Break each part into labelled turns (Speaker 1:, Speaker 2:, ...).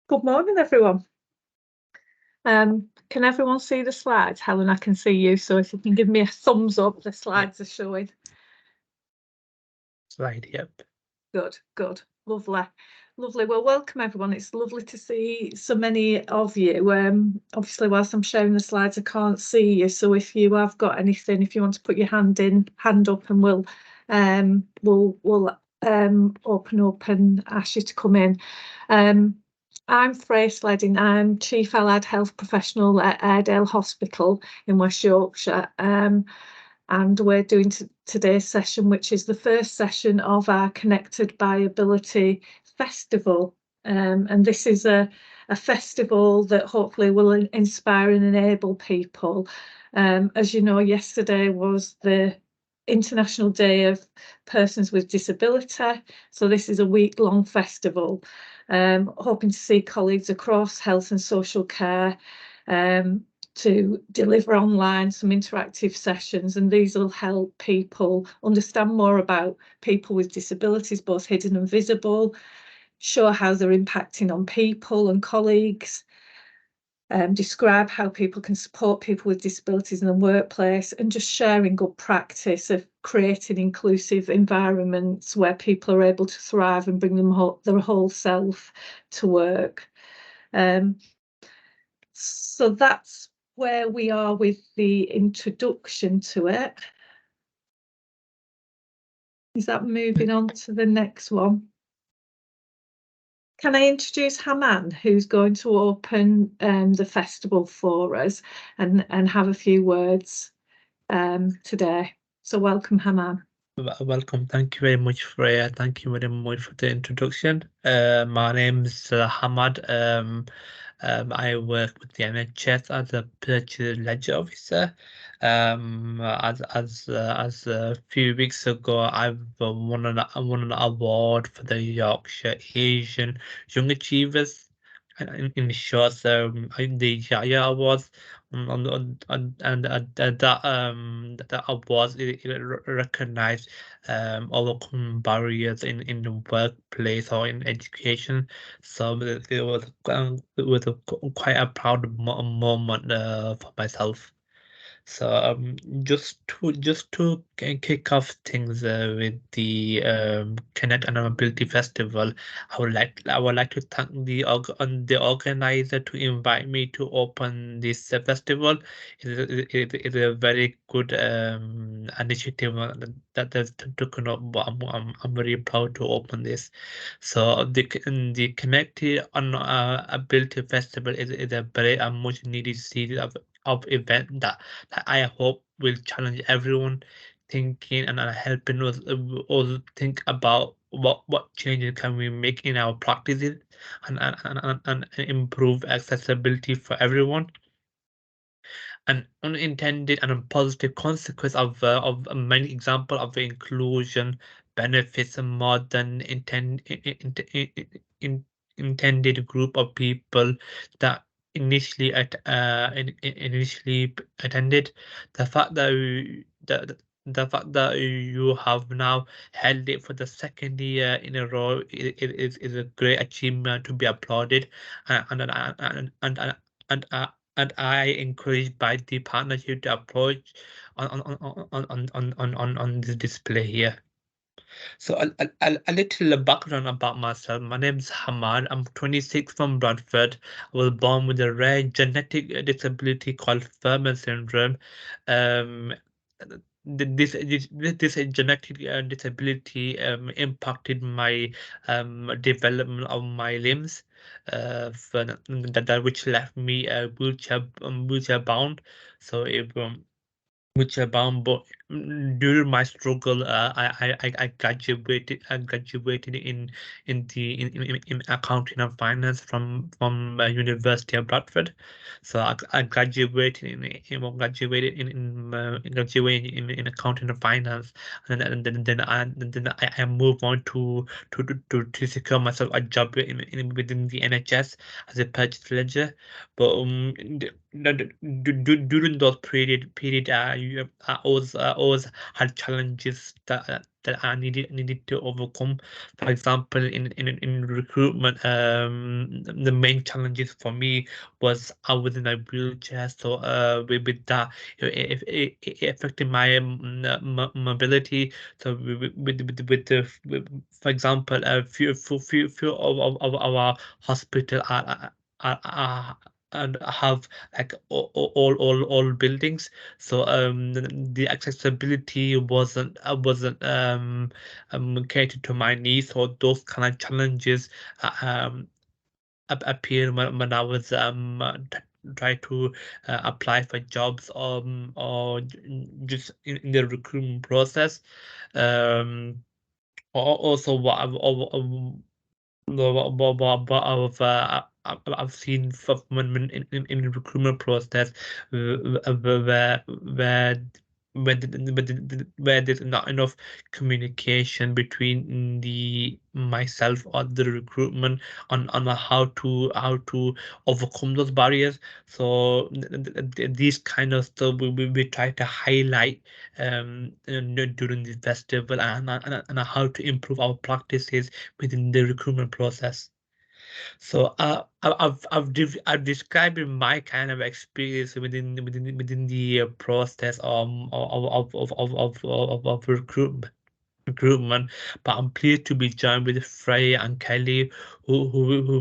Speaker 1: Good morning, everyone. Can everyone see the slides? Helen, I can see you, so if you can give me a thumbs up, the slides are showing.
Speaker 2: Slide, yep.
Speaker 1: Good, lovely. Well, welcome everyone. It's lovely to see so many of you. Obviously, whilst I'm showing the slides, I can't see you. So if you have got anything, if you want to put your hand up, and we'll open up and ask you to come in. I'm Freya Sledding. I'm Chief Allied Health Professional at Airedale Hospital in West Yorkshire. And we're doing today's session, which is the first session of our Connected by Ability Festival. And this is a festival that hopefully will inspire and enable people. As you know, yesterday was the International Day of Persons with Disability. So this is a week-long festival. Hoping to see colleagues across health and social care to deliver online some interactive sessions, and these will help people understand more about people with disabilities, both hidden and visible, show how they're impacting on people and colleagues, describe how people can support people with disabilities in the workplace, and just sharing good practice of creating inclusive environments where people are able to thrive and bring their whole self to work. So that's where we are with the introduction to it. Is that moving on to the next one? Can I introduce Haman, who's going to open the festival for us and have a few words today. So welcome, Haman.
Speaker 2: Welcome. Thank you very much, Freya. Thank you very much for the introduction. My name is Hamad. I work with the NHS as a purchase ledger officer. As a few weeks ago, I've won an award for the Yorkshire Asian Young Achievers. In short, the Yaya Awards, and that awards recognize overcome barriers in the workplace or in education. So it was quite a proud moment for myself. So just to kick off things with the Connect and Ability Festival, I would like to thank the organizer to invite me to open this festival. It's a very good initiative that they've taken up. But I'm very proud to open this. So the Connected and Ability Festival is a very much needed series of event that I hope will challenge everyone thinking and helping us all think about what changes can we make in our practices and improve accessibility for everyone. An unintended and positive consequence of many examples of inclusion benefits more than intended group of people that initially attended. The fact that you have now held it for the second year in a row is a great achievement to be applauded, and I encouraged by the partnership approach on this display here. So a little background about myself. My name is Hamad. I'm 26 from Bradford. I was born with a rare genetic disability called Furman syndrome. Um, this genetic disability impacted my development of my limbs, which left me wheelchair bound. So but during my struggle, I graduated. I graduated in accounting and finance from University of Bradford. So I graduated in accounting and finance, and then I moved on to secure myself a job within the NHS as a purchase ledger. But during those period, I was always had challenges that I needed to overcome. For example, in recruitment, the main challenges for me was I was in a wheelchair, so with that, it affected my mobility. So for example, a few of our hospital are and have like all buildings, so the accessibility wasn't catered to my needs, so those kind of challenges appeared when I was try to apply for jobs, or just in the recruitment process. Also, what I've seen from when in the recruitment process, where where there's not enough communication between the myself or the recruitment on how to overcome those barriers. So these kind of stuff we try to highlight during the festival, and how to improve our practices within the recruitment process. So I've described my kind of experience within the process of recruitment, but I'm pleased to be joined with Freya and Kelly, who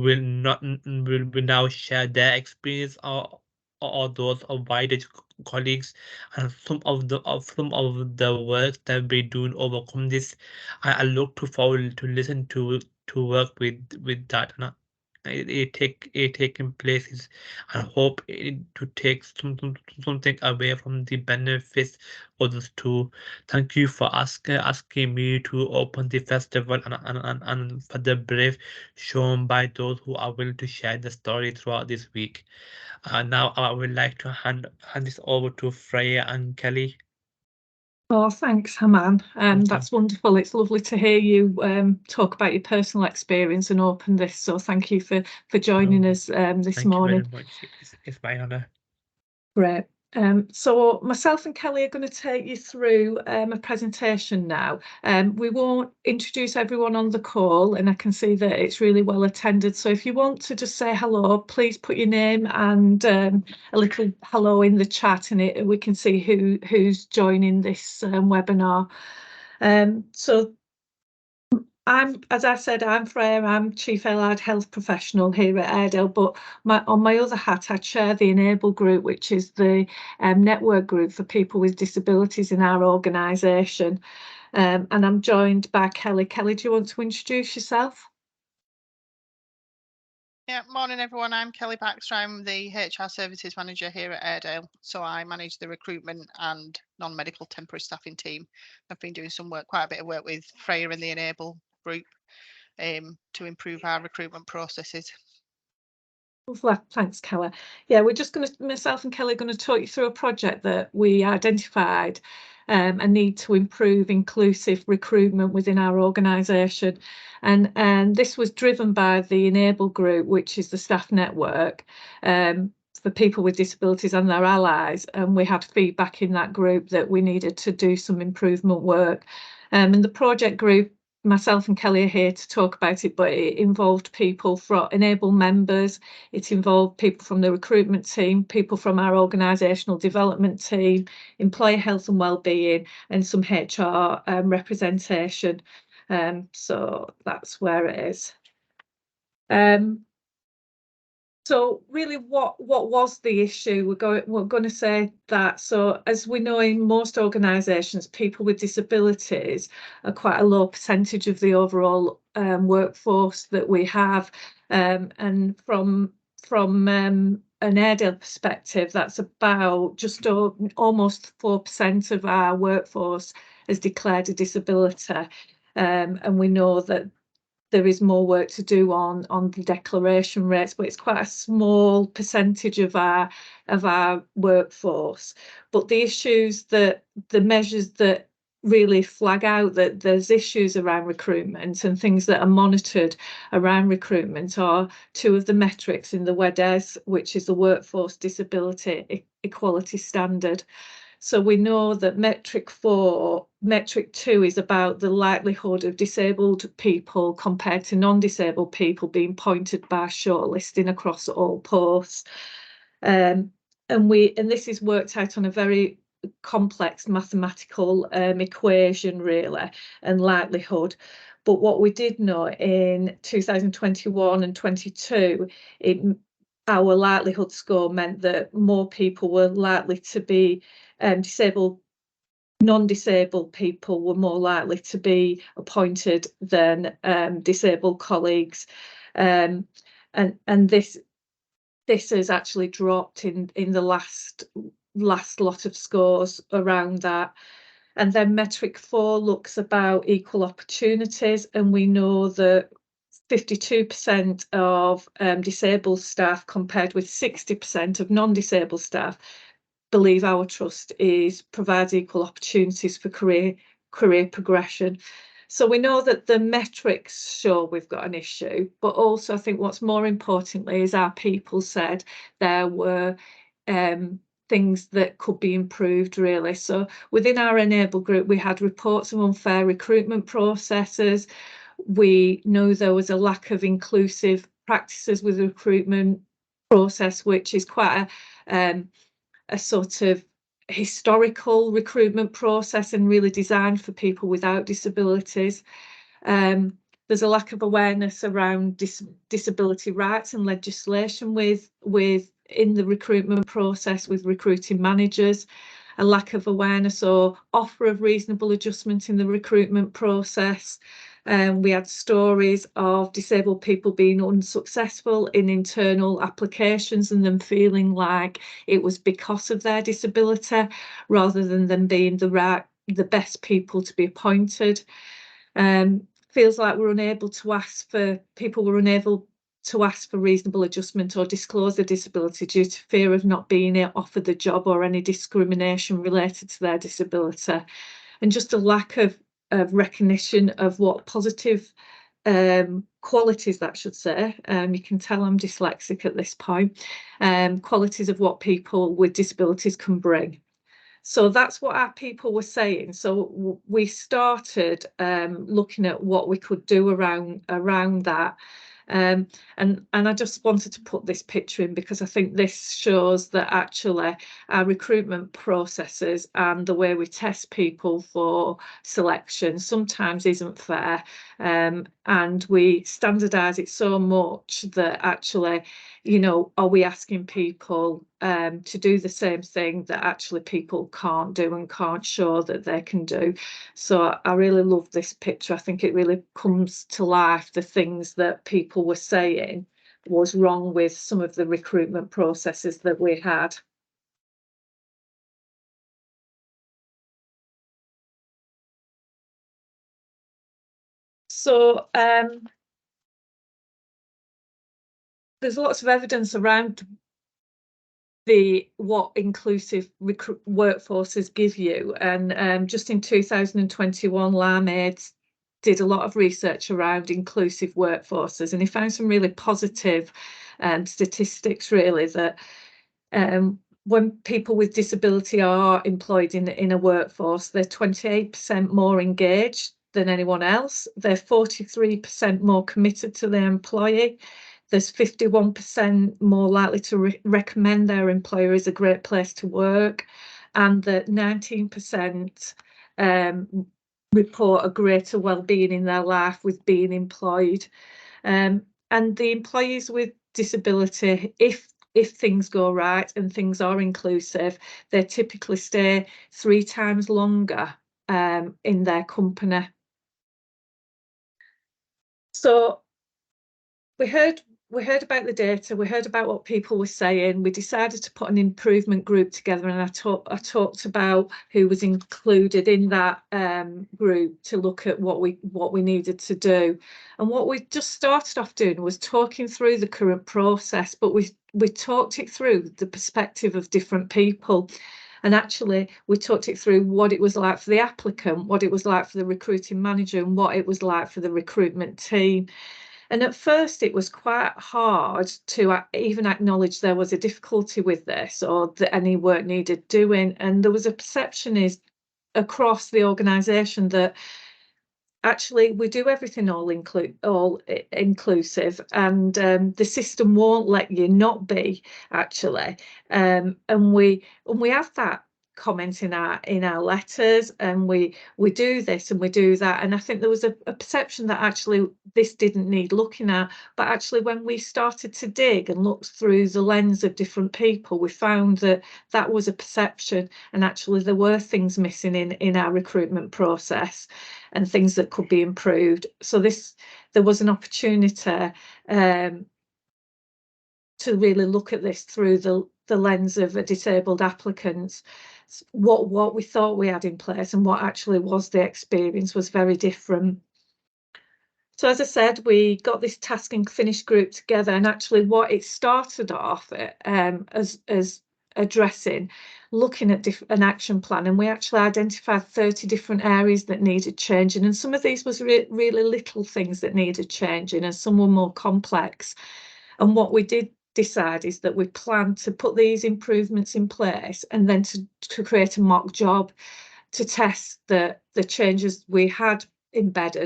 Speaker 2: will not will now share their experience, or those of wider colleagues, and some of the work that we do to overcome this. I look forward to listen to work with that, and it taking places, and hope it to take something away from the benefits of others too. Thank you for asking me to open the festival, and for the brave shown by those who are willing to share the story throughout this week. Now I would like to hand this over to Freya and Kelly.
Speaker 1: Oh, thanks, Haman.
Speaker 2: Welcome.
Speaker 1: That's wonderful. It's lovely to hear you talk about your personal experience and open this. So thank you for joining us this
Speaker 2: Thank
Speaker 1: morning.
Speaker 2: you very much. It's my honor.
Speaker 1: Great. So myself and Kelly are going to take you through a presentation now. We won't introduce everyone on the call, and I can see that it's really well attended. So if you want to just say hello, please put your name and a little hello in the chat, and we can see who's joining this webinar. So as I said, I'm Freya. I'm Chief Allied Health Professional here at Airedale, but on my other hat, I chair the Enable Group, which is the network group for people with disabilities in our organisation. And I'm joined by Kelly. Kelly, do you want to introduce yourself?
Speaker 3: Yeah, morning everyone. I'm Kelly Baxter. I'm the HR Services Manager here at Airedale. So I manage the recruitment and non-medical temporary staffing team. I've been doing quite a bit of work with Freya and the Enable group to improve our recruitment processes.
Speaker 1: Well, thanks, Kelly. Yeah, myself and Kelly are going to talk you through a project that we identified, a need to improve inclusive recruitment within our organisation. And this was driven by the Enable Group, which is the staff network for people with disabilities and their allies. And we had feedback in that group that we needed to do some improvement work. And the project group, myself and Kelly are here to talk about it, but it involved people from Enable members, it involved people from the recruitment team, people from our organisational development team, employer health and wellbeing, and some HR representation. So that's where it is. So really, what was the issue? We're going to say that. So as we know, in most organisations, people with disabilities are quite a low percentage of the overall workforce that we have. And from an Airedale perspective, that's about just almost 4% of our workforce has declared a disability. And we know that there is more work to do on the declaration rates, but it's quite a small percentage of our workforce. But the measures that really flag out that there's issues around recruitment and things that are monitored around recruitment are two of the metrics in the WEDES, which is the Workforce Disability Equality Standard. So we know that metric 2 is about the likelihood of disabled people compared to non-disabled people being pointed by shortlisting across all posts. And this is worked out on a very complex mathematical equation, really, and likelihood. But what we did know in 2021 and 22, our likelihood score meant that more people were likely to be disabled. Non-disabled people were more likely to be appointed than disabled colleagues, and this has actually dropped in the last lot of scores around that. And then metric 4 looks about equal opportunities, and we know that 52% of disabled staff compared with 60% of non-disabled staff believe our trust provides equal opportunities for career progression. So we know that the metrics show we've got an issue, but also I think what's more importantly is our people said there were things that could be improved, really. So within our Enable group, we had reports of unfair recruitment processes. We know there was a lack of inclusive practices with the recruitment process, which is quite a sort of historical recruitment process and really designed for people without disabilities. There's a lack of awareness around disability rights and legislation in the recruitment process with recruiting managers, a lack of awareness or offer of reasonable adjustment in the recruitment process. We had stories of disabled people being unsuccessful in internal applications and them feeling like it was because of their disability rather than them being the best people to be appointed. Feels like we're unable to ask for reasonable adjustment or disclose their disability due to fear of not being offered the job or any discrimination related to their disability, and just a lack of recognition of what positive qualities, that should say. You can tell I'm dyslexic at this point. Qualities of what people with disabilities can bring. So that's what our people were saying. So we started looking at what we could do around that. And I just wanted to put this picture in because I think this shows that actually our recruitment processes and the way we test people for selection sometimes isn't fair, and we standardise it so much that actually, you know, are we asking people to do the same thing that actually people can't do and can't show that they can do? So I really love this picture. I think it really comes to life the things that people were saying was wrong with some of the recruitment processes that we had. So there's lots of evidence around what inclusive workforces give you, and just in 2021 LAMAID did a lot of research around inclusive workforces, and he found some really positive statistics, really, that when people with disability are employed in a workforce, they're 28% more engaged than anyone else. They're 43% more committed to their employee. There's 51% more likely to recommend their employer as a great place to work, and that 19% report a greater well-being in their life with being employed. And the employees with disability, if things go right and things are inclusive, they typically stay 3 times longer in their company. So we heard about the data, we heard about what people were saying, we decided to put an improvement group together, and I talked about who was included in that group to look at what we needed to do. And what we just started off doing was talking through the current process, but we talked it through the perspective of different people. And actually, we talked it through what it was like for the applicant, what it was like for the recruiting manager, and what it was like for the recruitment team. And at first it was quite hard to even acknowledge there was a difficulty with this, or that any work needed doing. And there was a perception across the organisation that actually we do everything all inclusive, and the system won't let you not be, actually. And we have that comment in our letters, and we do this and we do that. And I think there was a perception that actually this didn't need looking at, but actually when we started to dig and looked through the lens of different people, we found that that was a perception, and actually there were things missing in our recruitment process and things that could be improved. So there was an opportunity to really look at this through the lens of a disabled applicant. What we thought we had in place and what actually was the experience was very different. So as I said, we got this task and finish group together, and actually what it started off as addressing, looking at an action plan, and we actually identified 30 different areas that needed changing, and some of these was really little things that needed changing, and some were more complex. And what we did decide is that we plan to put these improvements in place, and then to create a mock job to test that the changes we had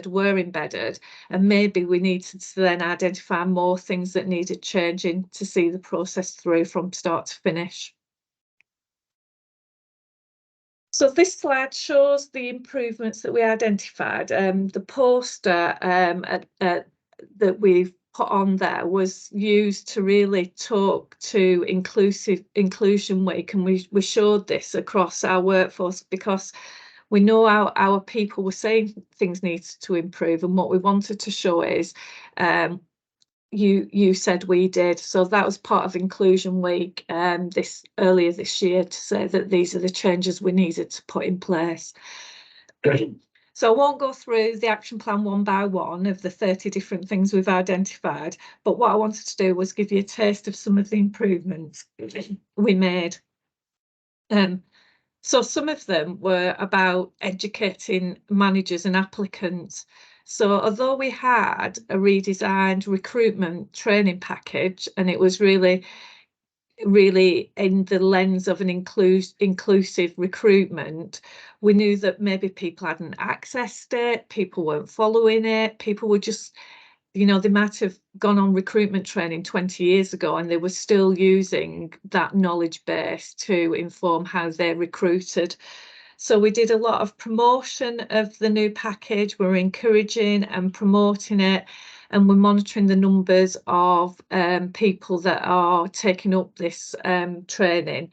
Speaker 1: were embedded, and maybe we needed to then identify more things that needed changing to see the process through from start to finish. So this slide shows the improvements that we identified. The poster that we've put on there was used to really talk to Inclusion Week, and we showed this across our workforce because we know our people were saying things needed to improve, and what we wanted to show is you said we did. So that was part of Inclusion Week earlier this year, to say that these are the changes we needed to put in place. So I won't go through the action plan one by one of the 30 different things we've identified, but what I wanted to do was give you a taste of some of the improvements we made. So some of them were about educating managers and applicants. So although we had a redesigned recruitment training package, and it was really in the lens of an inclusive recruitment, we knew that maybe people hadn't accessed it, people weren't following it, people were just, they might have gone on recruitment training 20 years ago and they were still using that knowledge base to inform how they recruited. So we did a lot of promotion of the new package. We're encouraging and promoting it, and we're monitoring the numbers of people that are taking up this training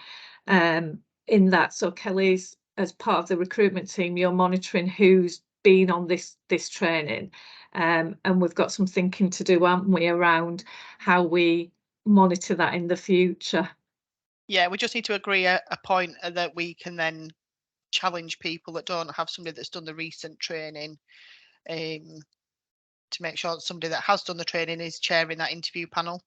Speaker 1: in that. So Kelly's, as part of the recruitment team, you're monitoring who's been on this training, and we've got some thinking to do, haven't we, around how we monitor that in the future.
Speaker 3: Yeah, we just need to agree a point that we can then challenge people that don't have somebody that's done the recent training, to make sure that somebody that has done the training is chairing that interview panel.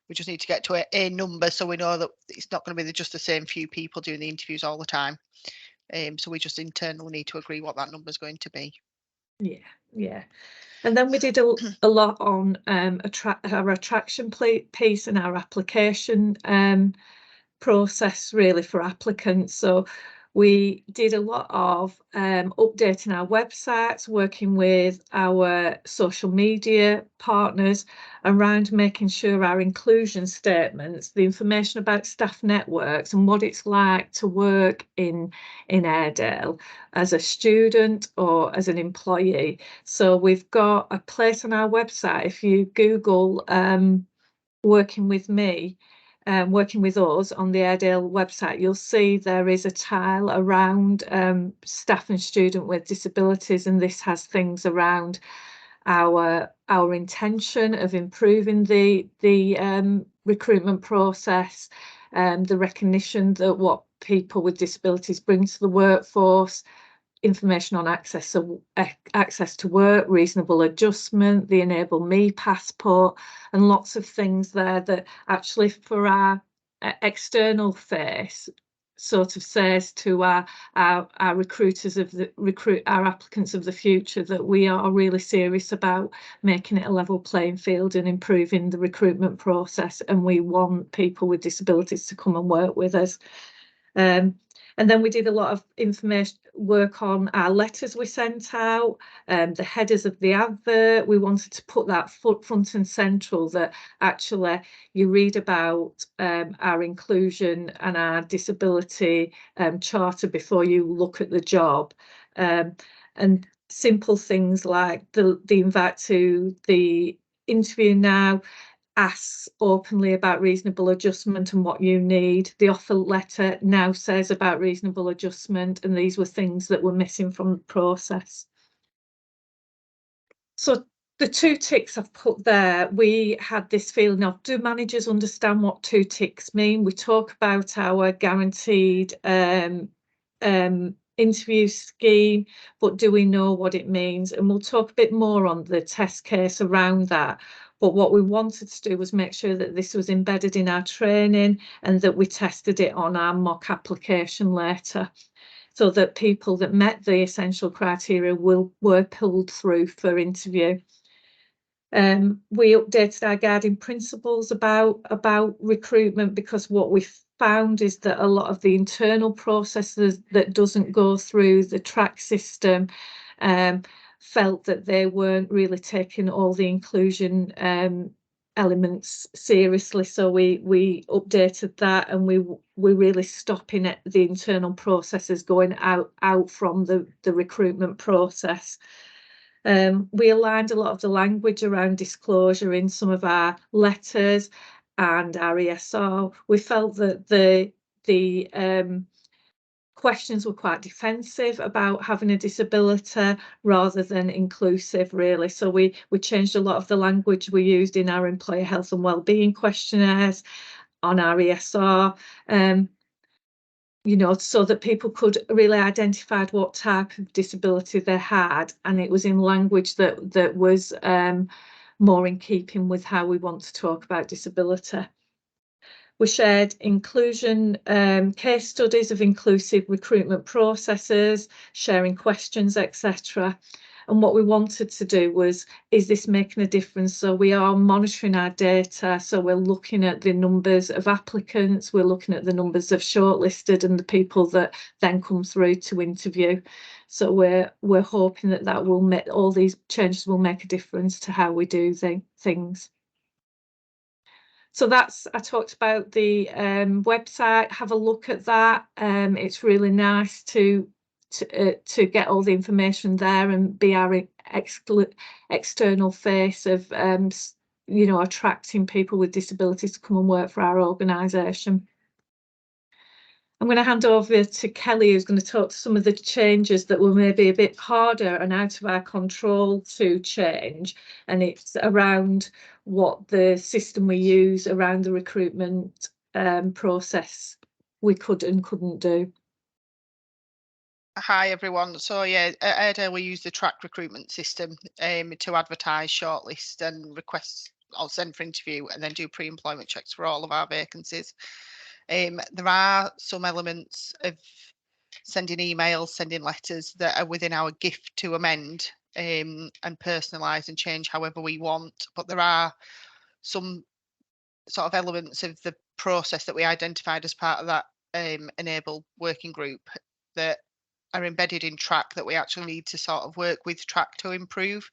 Speaker 3: We just need to get to a number so we know that it's not going to be just the same few people doing the interviews all the time. So we just internally need to agree what that number is going to be.
Speaker 1: Yeah. And then we did a lot on our attraction piece and our application process, really, for applicants. So we did a lot of updating our websites, working with our social media partners around making sure our inclusion statements, the information about staff networks and what it's like to work in Airedale as a student or as an employee. So we've got a place on our website. If you Google working with me, working with us on the Airedale website, you'll see there is a tile around staff and student with disabilities, and this has things around our intention of improving the recruitment process, the recognition that what people with disabilities bring to the workforce, information on access to work, reasonable adjustment, the Enable Me passport, and lots of things there that actually for our external face sort of says to our recruiters of the our applicants of the future that we are really serious about making it a level playing field and improving the recruitment process, and we want people with disabilities to come and work with us. And then we did a lot of information work on our letters we sent out, the headers of the advert. We wanted to put that front and central, that actually you read about our inclusion and our disability charter before you look at the job. And simple things like the invite to the interview now asks openly about reasonable adjustment and what you need. The offer letter now says about reasonable adjustment, and these were things that were missing from the process. So the 2 ticks I've put there, we had this feeling of, do managers understand what 2 ticks mean? We talk about our guaranteed interview scheme, but do we know what it means? And we'll talk a bit more on the test case around that. But what we wanted to do was make sure that this was embedded in our training and that we tested it on our mock application later, so that people that met the essential criteria were pulled through for interview. We updated our guiding principles about recruitment, because what we found is that a lot of the internal processes that doesn't go through the track system felt that they weren't really taking all the inclusion elements seriously. So we updated that, and we really stopping at the internal processes going out from the recruitment process. We aligned a lot of the language around disclosure in some of our letters and our ESR. We felt that the questions were quite defensive about having a disability rather than inclusive, really. So we changed a lot of the language we used in our employer health and wellbeing questionnaires, on our ESR, you know, so that people could really identify what type of disability they had, and it was in language that was more in keeping with how we want to talk about disability. We shared inclusion case studies of inclusive recruitment processes, sharing questions, etc. And what we wanted to do was, is this making a difference? So we are monitoring our data. So we're looking at the numbers of applicants, we're looking at the numbers of shortlisted and the people that then come through to interview. So we're hoping that will make, all these changes will make a difference to how we do things. So that's, I talked about the website. Have a look at that. It's really nice to get all the information there and be our external face of you know, attracting people with disabilities to come and work for our organisation. I'm going to hand over to Kelly, who's going to talk to some of the changes that were maybe a bit harder and out of our control to change, and it's around what the system we use around the recruitment process we could and couldn't do.
Speaker 3: Hi everyone. So yeah, at Airedale we use the track recruitment system to advertise, shortlist and request or send for interview, and then do pre-employment checks for all of our vacancies. There are some elements of sending emails, sending letters that are within our gift to amend and personalise and change however we want, but there are some sort of elements of the process that we identified as part of that enable working group that are embedded in track that we actually need to sort of work with track to improve,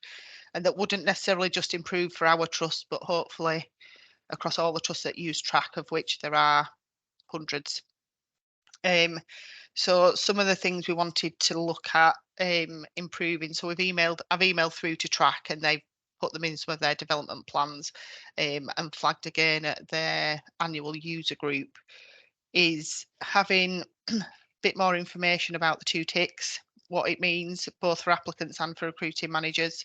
Speaker 3: and that wouldn't necessarily just improve for our trust, but hopefully across all the trusts that use track, of which there are hundreds. So some of the things we wanted to look at improving. So I've emailed through to track, and they've put them in some of their development plans and flagged again at their annual user group, is having a bit more information about the 2 ticks, what it means both for applicants and for recruiting managers.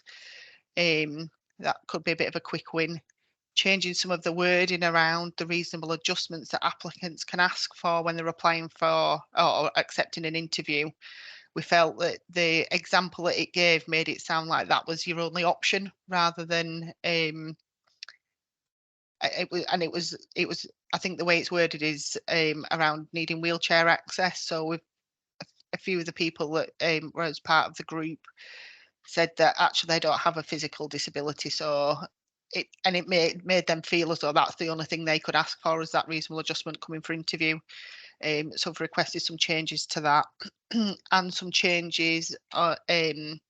Speaker 3: That could be a bit of a quick win. Changing some of the wording around the reasonable adjustments that applicants can ask for when they're applying for or accepting an interview. We felt that the example that it gave made it sound like that was your only option, rather than it was I think the way it's worded is around needing wheelchair access. So with a few of the people that were as part of the group said that actually they don't have a physical disability, so it made them feel as though that's the only thing they could ask for, is that reasonable adjustment coming for interview. So I've requested some changes to that and some changes in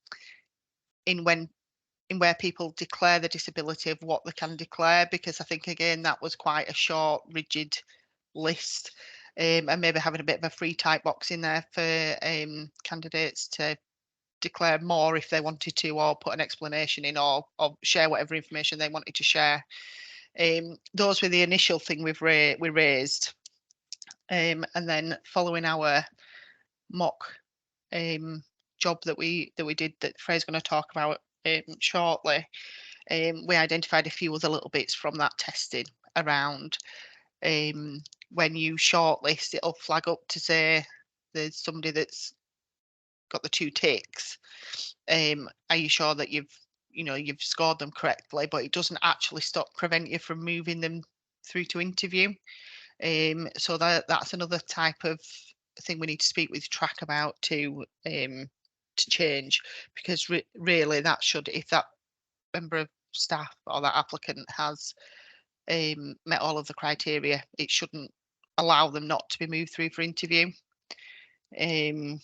Speaker 3: where people declare the disability of what they can declare, because I think again that was quite a short, rigid list, and maybe having a bit of a free type box in there for candidates to declare more if they wanted to, or put an explanation in, or share whatever information they wanted to share. Those were the initial thing we raised, and then following our mock job that we did, that Freya's going to talk about shortly, we identified a few other little bits from that testing around when you shortlist, it'll flag up to say there's somebody that's got the 2 ticks. Are you sure that you've scored them correctly? But it doesn't actually prevent you from moving them through to interview. So that's another type of thing we need to speak with Track about to change, because really that should, if that member of staff or that applicant has met all of the criteria, it shouldn't allow them not to be moved through for interview. And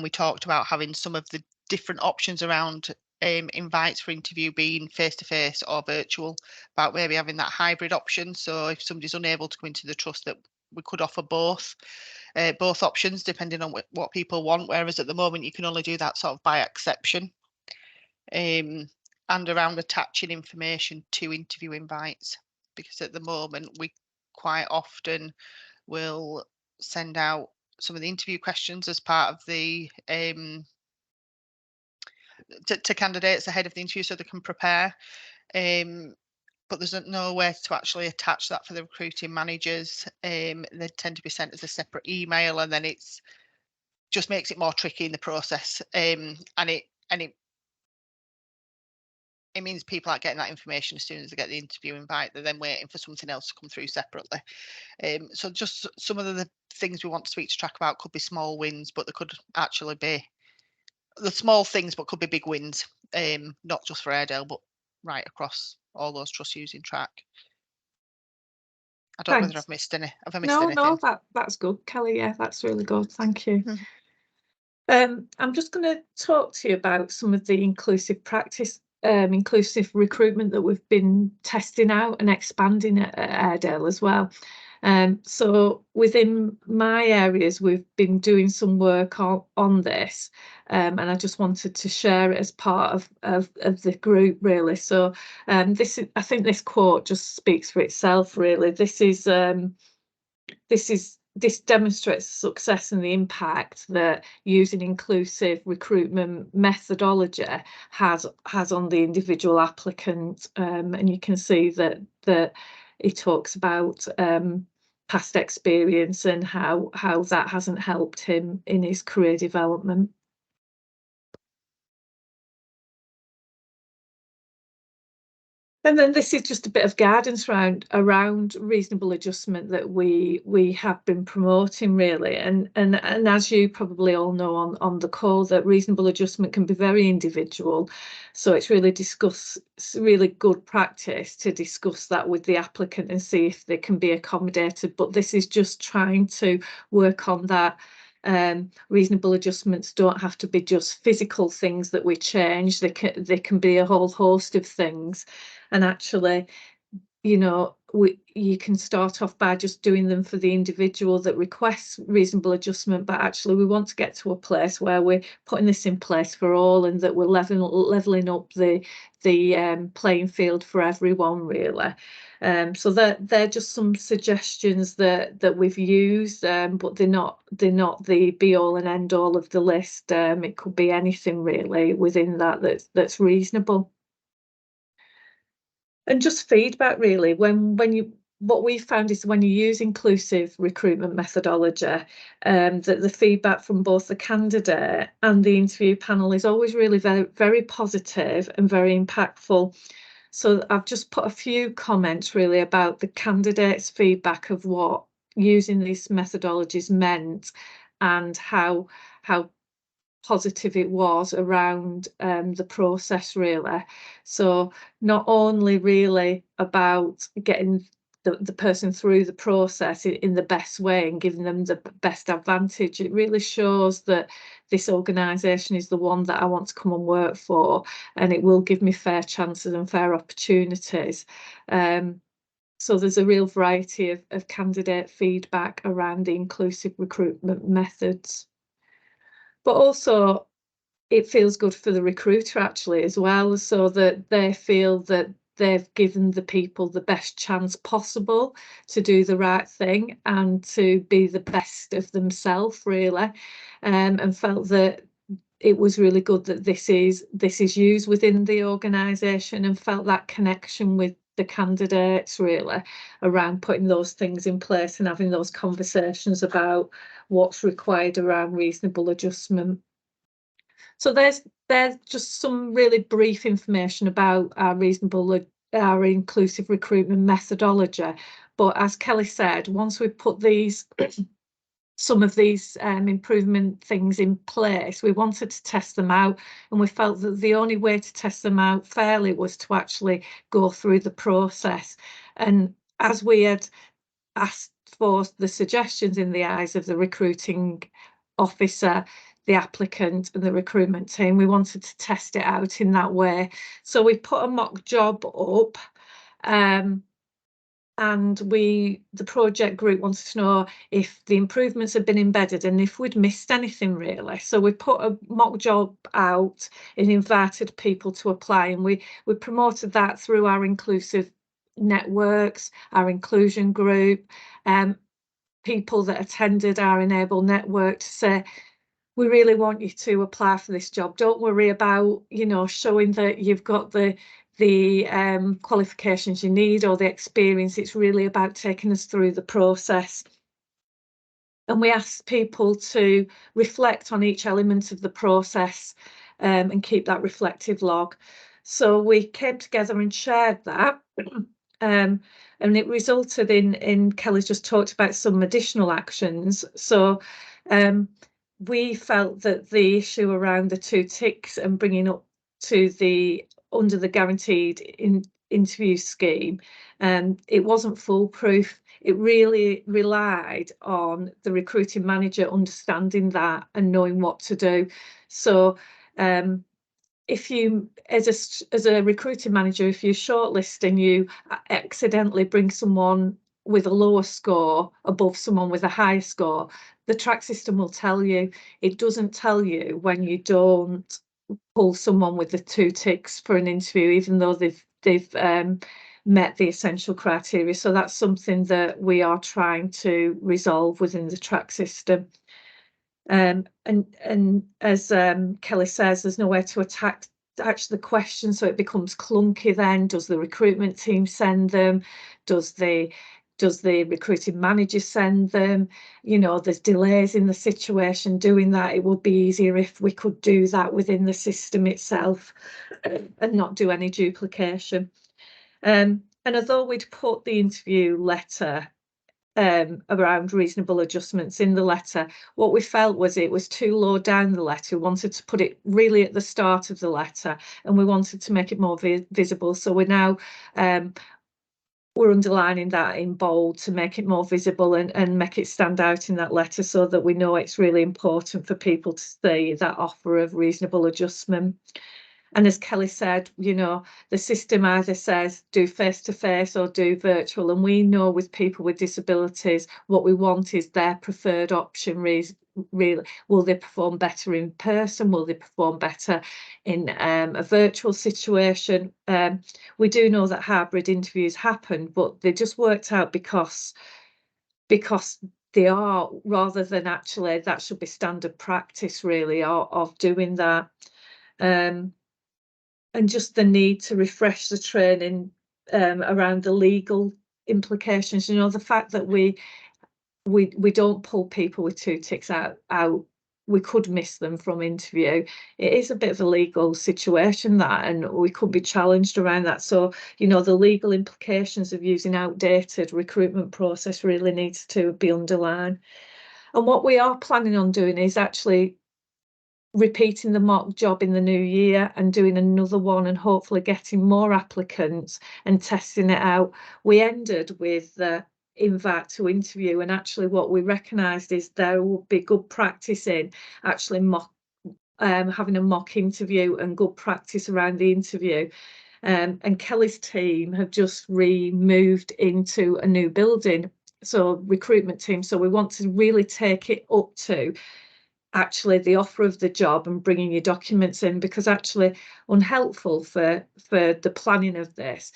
Speaker 3: we talked about having some of the different options around invites for interview being face-to-face or virtual, about maybe having that hybrid option. So if somebody's unable to go into the trust, that we could offer both options depending on what people want, whereas at the moment you can only do that sort of by exception. And around attaching information to interview invites, because at the moment we quite often will send out some of the interview questions as part of the to candidates ahead of the interview so they can prepare, but there's no way to actually attach that for the recruiting managers. They tend to be sent as a separate email, and then it's just makes it more tricky in the process, and it means people aren't getting that information as soon as they get the interview invite. They're then waiting for something else to come through separately. So just some of the things we want to speak to Track about could be small wins, but they could actually be the small things, but could be big wins, not just for Airedale, but right across all those trusts using Track. I don't know whether I've missed any. Have I missed anything?
Speaker 1: No, that's good, Kelly. Yeah, that's really good. Thank you. I'm just going to talk to you about some of the inclusive practice, inclusive recruitment that we've been testing out and expanding at Airedale as well. So within my areas, we've been doing some work on this, and I just wanted to share it as part of the group, really. So I think this quote just speaks for itself, really. This demonstrates the success and the impact that using inclusive recruitment methodology has on the individual applicant, and you can see that it talks about past experience and how that hasn't helped him in his career development. And then this is just a bit of guidance around reasonable adjustment that we have been promoting, really. And as you probably all know on the call, that reasonable adjustment can be very individual. So it's really good practice to discuss that with the applicant and see if they can be accommodated. But this is just trying to work on that. Reasonable adjustments don't have to be just physical things that we change. They can be a whole host of things. And actually, you can start off by just doing them for the individual that requests reasonable adjustment, but actually we want to get to a place where we're putting this in place for all, and that we're leveling up the playing field for everyone, really. So they're just some suggestions that we've used, but they're not the be all and end all of the list. It could be anything really within that's reasonable. And just feedback, really, what we found is when you use inclusive recruitment methodology, that the feedback from both the candidate and the interview panel is always really very, very positive and very impactful. So I've just put a few comments really about the candidates' feedback of what using these methodologies meant and how positive it was around the process really. So not only really about getting the person through the process in the best way and giving them the best advantage, it really shows that this organisation is the one that I want to come and work for, and it will give me fair chances and fair opportunities. So there's a real variety of candidate feedback around the inclusive recruitment methods. But also it feels good for the recruiter actually as well, so that they feel that they've given the people the best chance possible to do the right thing and to be the best of themselves really, and felt that it was really good that this is used within the organisation, and felt that connection with the candidates really around putting those things in place and having those conversations about what's required around reasonable adjustment. So there's just some really brief information about our inclusive recruitment methodology. But as Kelly said, once we've put some of these improvement things in place, we wanted to test them out, and we felt that the only way to test them out fairly was to actually go through the process. And as we had asked for the suggestions in the eyes of the recruiting officer, the applicant and the recruitment team, we wanted to test it out in that way. So we put a mock job up, and the project group wanted to know if the improvements had been embedded and if we'd missed anything really. So we put a mock job out and invited people to apply, and we promoted that through our inclusive networks, our inclusion group, people that attended our Enable network, to say, we really want you to apply for this job. Don't worry about, showing that you've got the qualifications you need or the experience. It's really about taking us through the process. And we asked people to reflect on each element of the process, and keep that reflective log. So we came together and shared that. And it resulted in Kelly's just talked about some additional actions. So we felt that the issue around the 2 ticks and bringing up to under the guaranteed interview scheme, it wasn't foolproof. It really relied on the recruiting manager understanding that and knowing what to do. So if you, as a recruiting manager, if you shortlist and you accidentally bring someone with a lower score above someone with a higher score, the track system will tell you. It doesn't tell you when you don't pull someone with the 2 ticks for an interview, even though they've met the essential criteria. So that's something that we are trying to resolve within the track system. And as Kelly says, there's nowhere to attach the question, so it becomes clunky then. Does the recruitment team send them? Does the recruiting manager send them? There's delays in the situation doing that. It would be easier if we could do that within the system itself and not do any duplication. And although we'd put the interview letter around reasonable adjustments in the letter, what we felt was it was too low down the letter. We wanted to put it really at the start of the letter, and we wanted to make it more visible. So we're now we're underlining that in bold to make it more visible and make it stand out in that letter, so that we know it's really important for people to see that offer of reasonable adjustment. And as Kelly said, the system either says do face-to-face or do virtual. And we know with people with disabilities, what we want is their preferred option. Really, will they perform better in person? Will they perform better in a virtual situation? We do know that hybrid interviews happen, but they just worked out because they are, rather than actually that should be standard practice really of doing that. And just the need to refresh the training around the legal implications. The fact that we don't pull people with 2 ticks out we could miss them from interview. It is a bit of a legal situation, that, and we could be challenged around that. So, you know, the legal implications of using outdated recruitment process really needs to be underlined. And what we are planning on doing is actually repeating the mock job in the new year and doing another one, and hopefully getting more applicants and testing it out. We ended with the invite to interview, and actually what we recognised is there would be good practice in actually having a mock interview and good practice around the interview. And Kelly's team have just moved into a new building, so recruitment team. So we want to really take it up to actually the offer of the job and bringing your documents in, because actually unhelpful for the planning of this.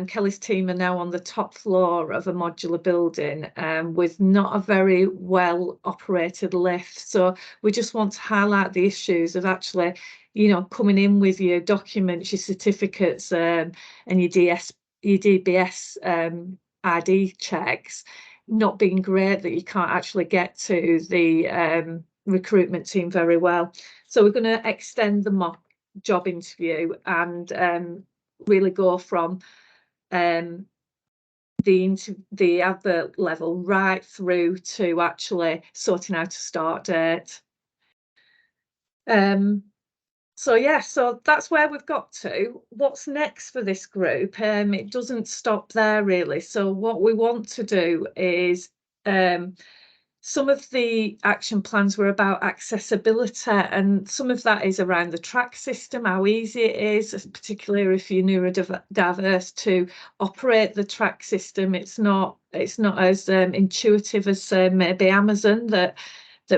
Speaker 1: Kelly's team are now on the top floor of a modular building with not a very well operated lift. So we just want to highlight the issues of actually, you know, coming in with your documents, your certificates, and your DBS ID checks not being great, that you can't actually get to the recruitment team very well. So we're going to extend the mock job interview and really go from the advert level right through to actually sorting out a start date. So yeah, so that's where we've got to. What's next for this group? It doesn't stop there really. So what we want to do is some of the action plans were about accessibility, and some of that is around the track system, how easy it is, particularly if you're neurodiverse, to operate the track system. It's not as intuitive as maybe Amazon that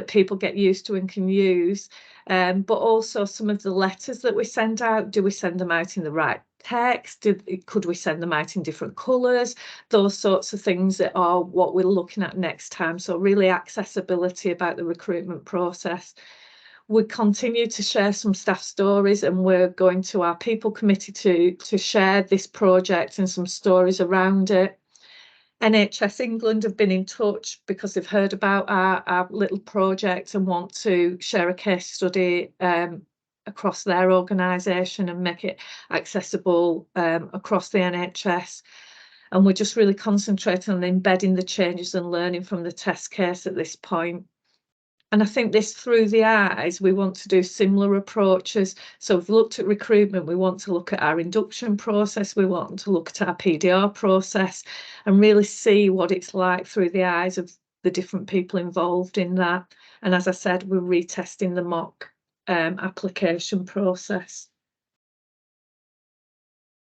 Speaker 1: people get used to and can use. But also some of the letters that we send out, do we send them out in the right text? Could we send them out in different colours? Those sorts of things that are what we're looking at next time. So really accessibility about the recruitment process. We continue to share some staff stories, and we're going to our people committee to share this project and some stories around it. NHS England have been in touch because they've heard about our little project and want to share a case study across their organisation and make it accessible across the NHS. And we're just really concentrating on embedding the changes and learning from the test case at this point. And I think this through the eyes, we want to do similar approaches. So we've looked at recruitment, we want to look at our induction process, we want to look at our PDR process and really see what it's like through the eyes of the different people involved in that. And as I said, we're retesting the mock application process.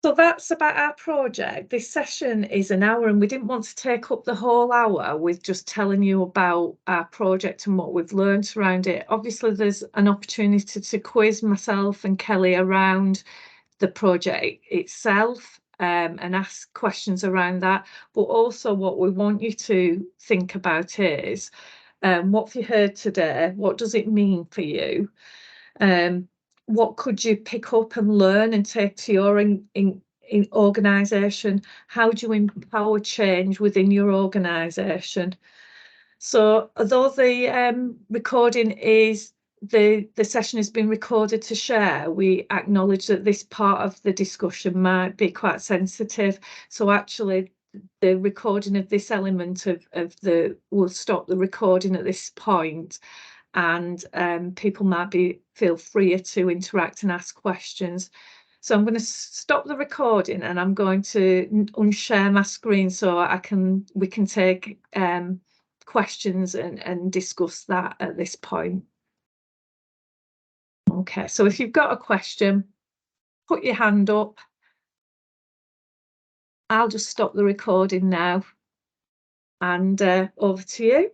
Speaker 1: So that's about our project. This session is an hour, and we didn't want to take up the whole hour with just telling you about our project and what we've learned around it. Obviously, there's an opportunity to quiz myself and Kelly around the project itself and ask questions around that. But also what we want you to think about is what have you heard today? What does it mean for you? What could you pick up and learn and take to your organisation? How do you empower change within your organisation? So although the recording is, the session has been recorded to share, we acknowledge that this part of the discussion might be quite sensitive. So actually the recording of this element will stop the recording at this point, and people might feel freer to interact and ask questions. So I'm going to stop the recording and I'm going to unshare my screen so we can take questions and discuss that at this point. Okay, so if you've got a question, put your hand up. I'll just stop the recording now, and over to you.